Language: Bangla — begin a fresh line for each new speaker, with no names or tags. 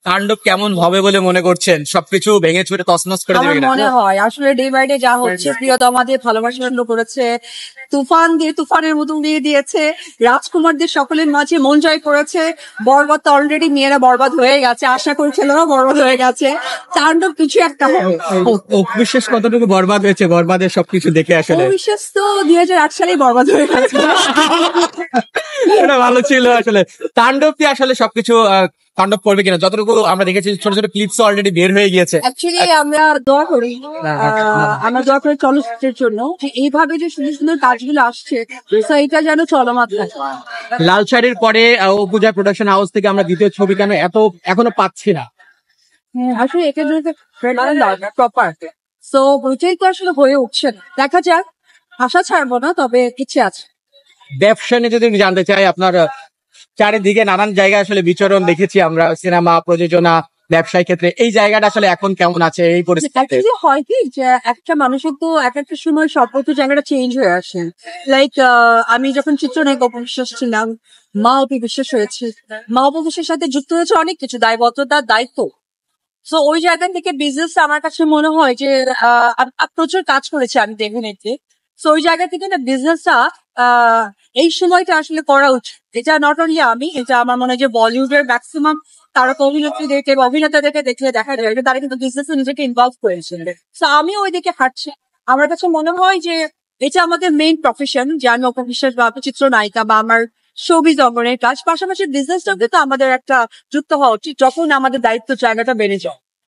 তাণ্ডব কেমন হবে বলে মনে করছেন? সবকিছু ভেঙে চুরে তছনছ করে
আমার
দেবে কিনা?
মনে হয় আসলে ডে বাই ডে যা হচ্ছে, প্রিয়তমাদের ভালোবাসা শুরু করেছে, তুফান দিয়ে তুফানের মতন দিয়ে দিয়েছে, রাজকুমারদের সকলের মাঝে মন জয় করেছে। বরবাদ তো অলরেডি মেয়েরা বরবাদ হয়ে গেছে, আশা করি ছেলেরাও বরবাদ হয়ে গেছে। তাণ্ডব কিছু একটা হবে।
অবিশ্বাস কতটুকু বরবাদ হয়েছে বরবাদের সবকিছু দেখে আসলে?
অবিশ্বাস তো 2008 সালেই বরবাদ হয়ে গেছে।
এটা ভালো ছিল আসলে। তাণ্ডব কি আসলে সবকিছু তাণ্ডব করবে কিনা? যতটুকু আমরা দেখেছি ছোট ছোট ক্লিপস অলরেডি বের হয়ে গিয়েছে।
অ্যাকচুয়ালি আমরা দোয়া করি, চলচ্চিত্রের জন্য যে এইভাবে যে সুন্দর সুন্দর কাজগুলো আসছে, তো এটা যেন চলমান থাকে।
লাল শাড়ির পরে পূজা প্রোডাকশন হাউস থেকে আমরা দ্বিতীয় ছবি কেন এখনো পাচ্ছি না?
আসলে এটার জন্য প্রপার, সো ওইটাই তো আসলে হয়ে উঠছে না। দেখা যাক, আশা ছাড়বো না, তবে ইচ্ছে আছে।
ব্যবসা নিয়ে যদি জানতে চাই, আপনার চারিদিকে নানান জায়গায় আসলে বিচরণ দেখেছি আমরা, সিনেমা প্রযোজনা ব্যবসায় ক্ষেত্রে এই জায়গাটা আসলে এখন কেমন আছে এই পরিস্থিতিতে?
অ্যাকচুয়ালি হয় কি যে একটা মানুষের তো এক একটা সময় সর্বত্র জায়গাটা চেঞ্জ হয়ে আসে। লাইক আমি যখন চিত্রনায়ক অপবিশ্বাস ছিলাম, মা অপি বিশ্বাস হয়েছে, মা অপি বিশ্বাসের সাথে যুক্ত হয়েছে অনেক কিছু, দায়বদ্ধতার দায়িত্ব। তো ওই জায়গা থেকে বিজনেস আমার কাছে মনে হয় যে প্রচুর কাজ করেছে আমি ডেফিনেটলি। তো ওই জায়গা থেকে না বিজনেসটা এই সময়টা আসলে করা উচিত। এটা নট অনলি আমি, এটা আমার মনে হয় যে বলিউডের ম্যাক্সিমাম তারা অভিনেত্রীদেরকে অভিনেতাদেরকে দেখলে দেখা যায় যে তারা কিন্তু বিজনেসে নিজেকে ইনভলভ করেছে। তো আমি ওই দিকে হাঁটছি। আমার কাছে মনে হয় যে এটা আমাদের মেইন প্রফেশন, যে আমি অপবিশ্বাস বা চিত্রনায়িকা বা আমার শোবিজ অঙ্গনের কাজ, পাশাপাশি বিজনেসটাও কিন্তু আমাদের একটা যুক্ত হওয়া উচিত যখন আমাদের দায়িত্ব জায়গাটা বেড়ে যায়।